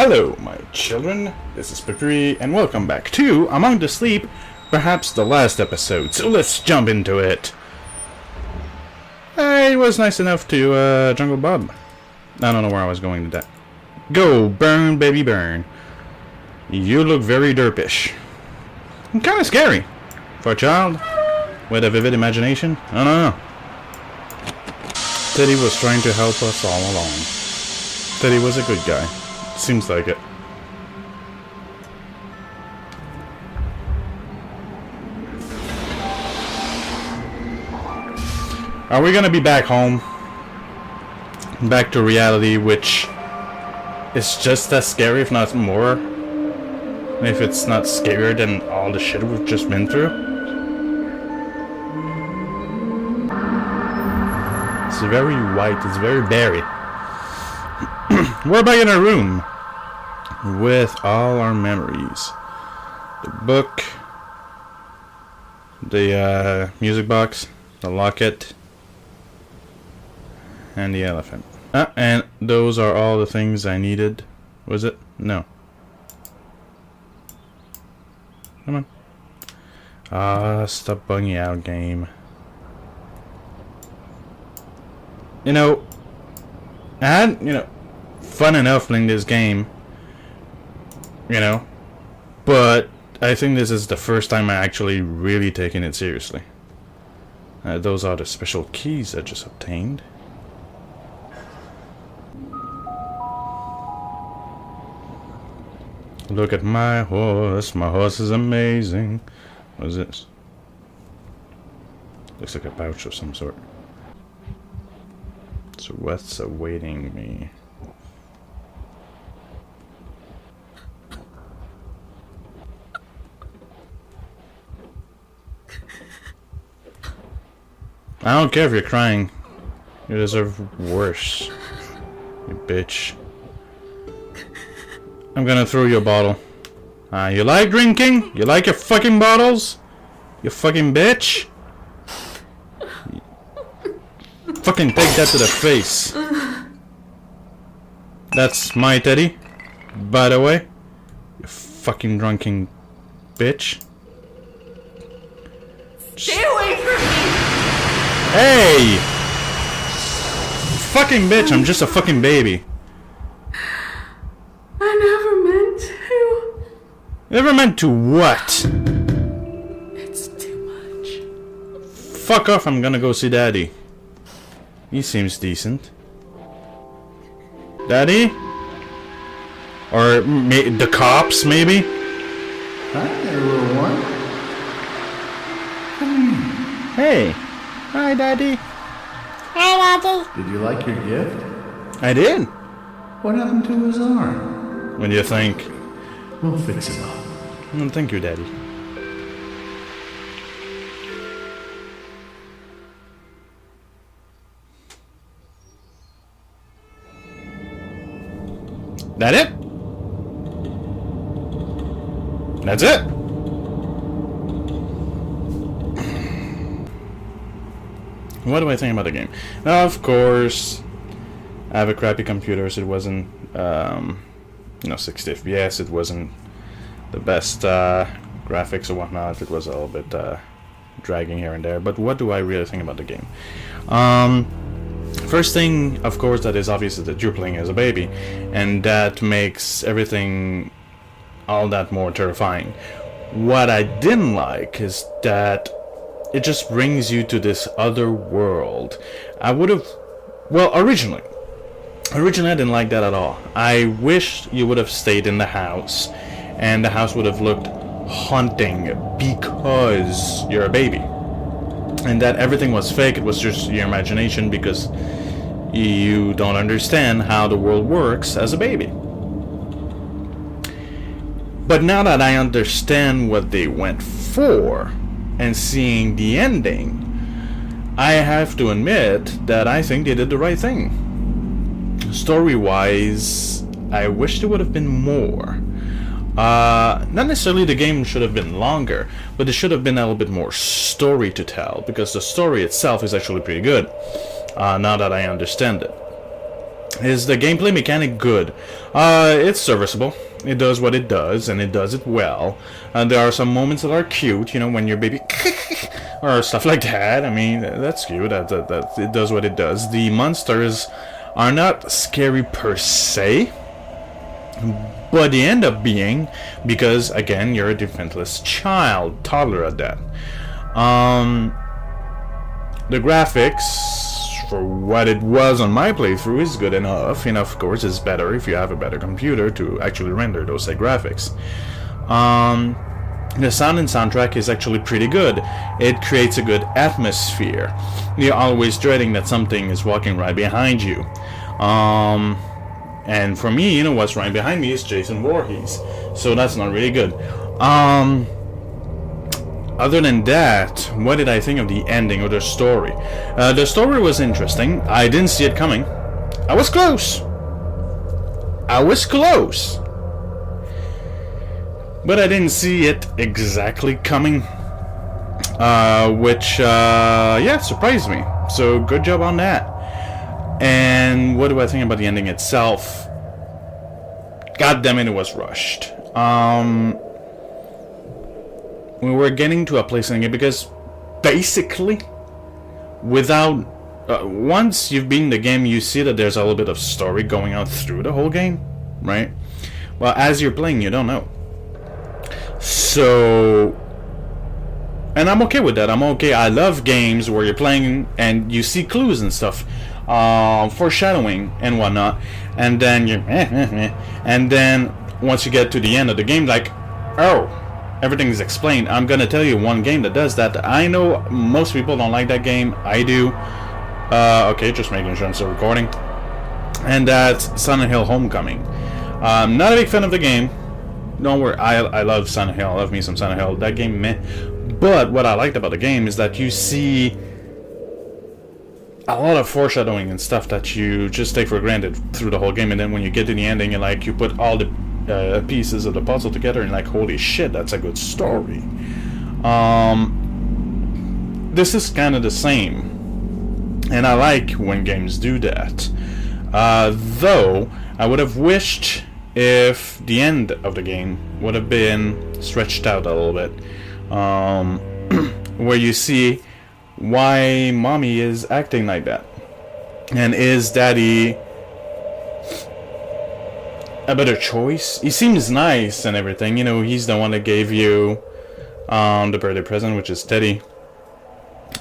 Hello, my children. This is Peupui, and welcome back to Among the Sleep, perhaps the last episode. So let's jump into it. It was nice enough to Jungle Bob. I don't know where I was going with that. Go, burn, baby, burn. You look very derpish. Kind of scary for a child with a vivid imagination. I don't know. Teddy was trying to help us all along. Teddy was a good guy. Seems like it. Are we gonna be back home? Back to reality, which is just as scary, if not more. If it's not scarier than all the shit we've just been through. It's very white, it's very berry. We're back in our room with all our memories. The book, the music box, the locket, and the elephant. And those are all the things I needed. Was it? No. Come on. Stop bugging out, game. You know, I had, fun enough playing this game, but I think this is the first time I actually really taken it seriously. Those are the special keys I just obtained. Look at my horse is amazing. What is this? Looks like a pouch of some sort. So what's awaiting me? I don't care if you're crying. You deserve worse. You bitch. I'm gonna throw you a bottle. You like drinking? You like your fucking bottles? You fucking bitch? Fucking take that to the face. That's my Teddy, by the way. You fucking drunken bitch. Stay away from me! Hey! Fucking bitch, I'm just a fucking baby. I never meant to. Never meant to what? It's too much. Fuck off, I'm gonna go see Daddy. He seems decent. Daddy? Or the cops, maybe? Hi there, little one. Hey. Hi, Daddy. Hi, Daddy. Did you like your gift? I did. What happened to his arm? What do you think? We'll fix it up. Thank you, Daddy. That it? That's it? What do I think about the game? Now, of course, I have a crappy computer, so it wasn't, 60 FPS. It wasn't the best graphics or whatnot. It was a little bit dragging here and there. But what do I really think about the game? First thing, of course, that is obvious is that you're playing as a baby, and that makes everything all that more terrifying. What I didn't like is that it just brings you to this other world. I would have, originally I didn't like that at all. I wish you would have stayed in the house, and the house would have looked haunting because you're a baby. And that everything was fake, it was just your imagination because you don't understand how the world works as a baby. But now that I understand what they went for, and seeing the ending, I have to admit that I think they did the right thing. Story-wise, I wish there would have been more. Not necessarily the game should have been longer, but there should have been a little bit more story to tell, because the story itself is actually pretty good, now that I understand it. Is the gameplay mechanic good? It's serviceable. It does what it does, and it does it well. There are some moments that are cute, you know, when your baby or stuff like that. I mean, that's cute. That it does what it does. The monsters are not scary per se, but they end up being, because again, you're a defenseless child, toddler at that. The graphics, for what it was on my playthrough, is good enough. And of course, it's better if you have a better computer to actually render those graphics. The sound and soundtrack is actually pretty good. It creates a good atmosphere. You're always dreading that something is walking right behind you. And for me, you know what's right behind me is Jason Voorhees. So that's not really good. Other than that, what did I think of the ending of the story? The story was interesting. I didn't see it coming. I was close. But I didn't see it exactly coming. Which, yeah, surprised me. So, good job on that. And what do I think about the ending itself? God damn it, it was rushed. We were getting to a place in the game because basically, without once you've beaten the game, you see that there's a little bit of story going on through the whole game, right? Well, as you're playing, you don't know. So, and I'm okay with that. I'm okay. I love games where you're playing and you see clues and stuff, foreshadowing and whatnot, and then you, and then once you get to the end of the game, like, oh, everything is explained. I'm gonna tell you one game that does that. I know most people don't like that game. I do. Okay, just making sure I'm still recording. And that's Silent Hill Homecoming. Not a big fan of the game. Don't worry, I love Silent Hill. I love me some Silent Hill. That game, meh. But what I liked about the game is that you see a lot of foreshadowing and stuff that you just take for granted through the whole game, and then when you get to the ending, and like you put all the pieces of the puzzle together, and like, holy shit, that's a good story. This is kind of the same, and I like when games do that. Though I would have wished if the end of the game would have been stretched out a little bit, where you see why mommy is acting like that, and is daddy a better choice? He seems nice and everything, you know, he's the one that gave you the birthday present, which is Teddy.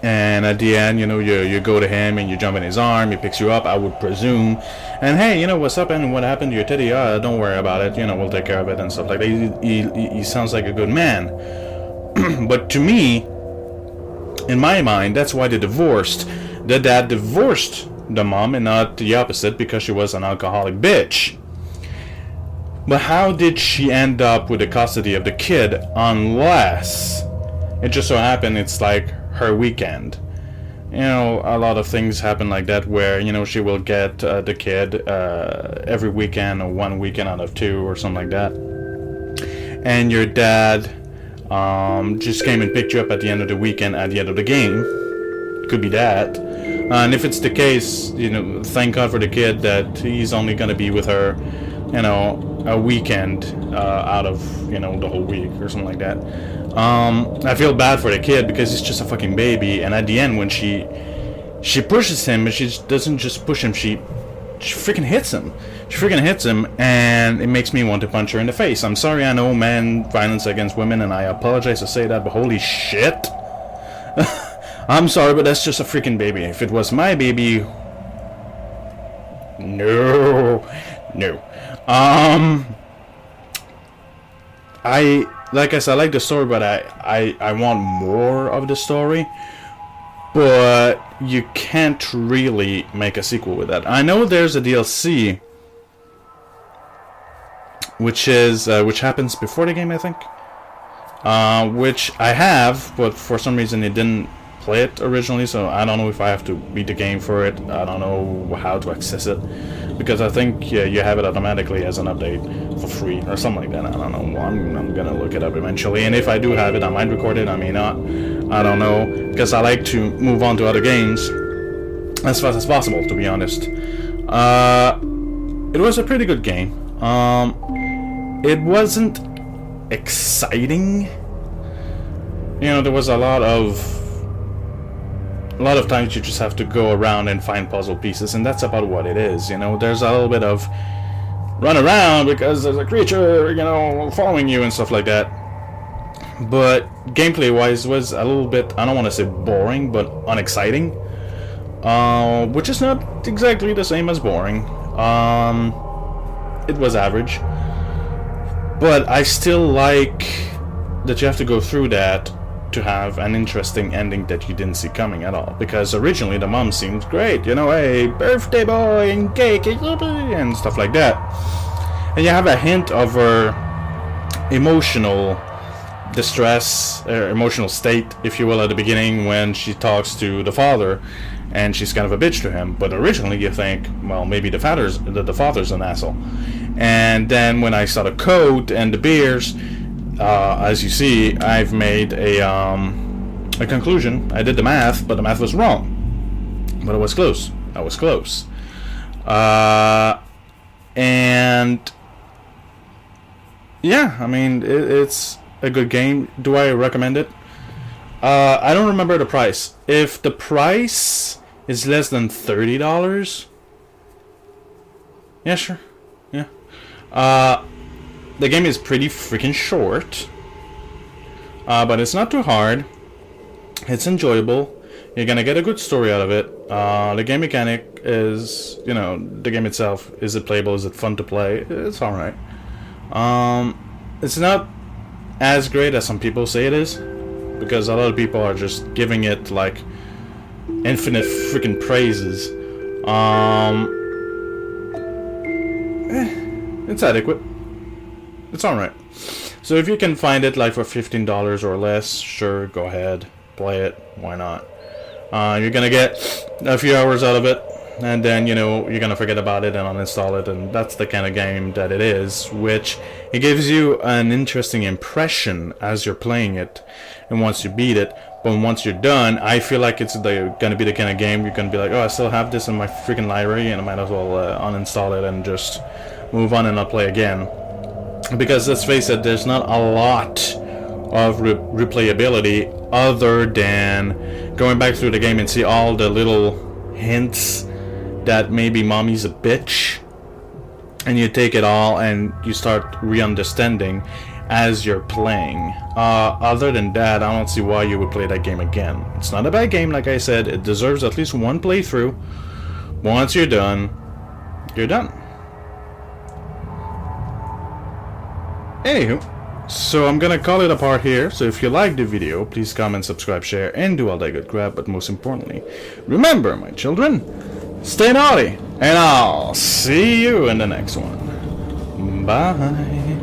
And at the end, you know, you go to him and you jump in his arm, he picks you up, I would presume. And hey, you know, what's up and what happened to your Teddy? Don't worry about it, you know, we'll take care of it and stuff like that. He sounds like a good man. But to me, in my mind, that's why they divorced. The dad divorced the mom and not the opposite, because she was an alcoholic bitch. But how did she end up with the custody of the kid unless it just so happened it's like her weekend? You know, a lot of things happen like that where, you know, she will get the kid every weekend or one weekend out of two or something like that. And your dad just came and picked you up at the end of the weekend at the end of the game. Could be that. And if it's the case, you know, thank God for the kid that he's only going to be with her, you know, a weekend out of, you know, the whole week or something like that. I feel bad for the kid because he's just a fucking baby, and at the end when she pushes him, but she doesn't just push him, she freaking hits him. She freaking hits him, and it makes me want to punch her in the face. I'm sorry, I know man violence against women, and I apologize to say that, but holy shit. I'm sorry, but that's just a freaking baby. If it was my baby, no. Like I said, I like the story, but I want more of the story. But you can't really make a sequel with that. I know there's a DLC, which happens before the game, I think. Which I have, but for some reason it didn't play it originally, so I don't know if I have to beat the game for it. I don't know how to access it, because I think you have it automatically as an update for free or something like that. I don't know. I'm gonna look it up eventually, and if I do have it, I might record it, I may not. I don't know, because I like to move on to other games as fast as possible, to be honest. It was a pretty good game. It wasn't exciting. You know, there was a lot of times you just have to go around and find puzzle pieces, and that's about what it is. You know, there's a little bit of run around because there's a creature, you know, following you and stuff like that. But gameplay wise was a little bit, I don't want to say boring, but unexciting, which is not exactly the same as boring. It was average, but I still like that you have to go through that to have an interesting ending that you didn't see coming at all. Because originally the mom seemed great, you know, hey, birthday boy and cake and stuff like that, and you have a hint of her emotional distress, emotional state, if you will, at the beginning when she talks to the father, and she's kind of a bitch to him. But originally you think, well, maybe the father's an asshole. And then when I saw the code and the beers, as you see, I've made a conclusion. I did the math, but the math was wrong. But it was close. I was close. And yeah, I mean, it's a good game. Do I recommend it? I don't remember the price. If the price is less than $30, yeah, sure, yeah. The game is pretty freaking short, but it's not too hard. It's enjoyable. You're gonna get a good story out of it. The game mechanic is, you know, the game itself, is it playable? Is it fun to play? It's alright. It's not as great as some people say it is, because a lot of people are just giving it like infinite freaking praises. It's adequate. It's alright. So if you can find it like for $15 or less, sure, go ahead, play it. Why not? You're gonna get a few hours out of it, and then, you know, you're gonna forget about it and uninstall it, and that's the kind of game that it is, which it gives you an interesting impression as you're playing it, and once you beat it. But once you're done, I feel like it's gonna be the kind of game you're gonna be like, oh, I still have this in my freaking library, and I might as well uninstall it and just move on and not play again. Because let's face it, there's not a lot of replayability other than going back through the game and see all the little hints that maybe mommy's a bitch, and you take it all and you start re-understanding as you're playing. Other than that, I don't see why you would play that game again. It's not a bad game, like I said. It deserves at least one playthrough. Once you're done, you're done. Anywho, so I'm gonna call it a part here. So if you liked the video, please comment, subscribe, share, and do all that good crap. But most importantly, remember, my children, stay naughty, and I'll see you in the next one. Bye.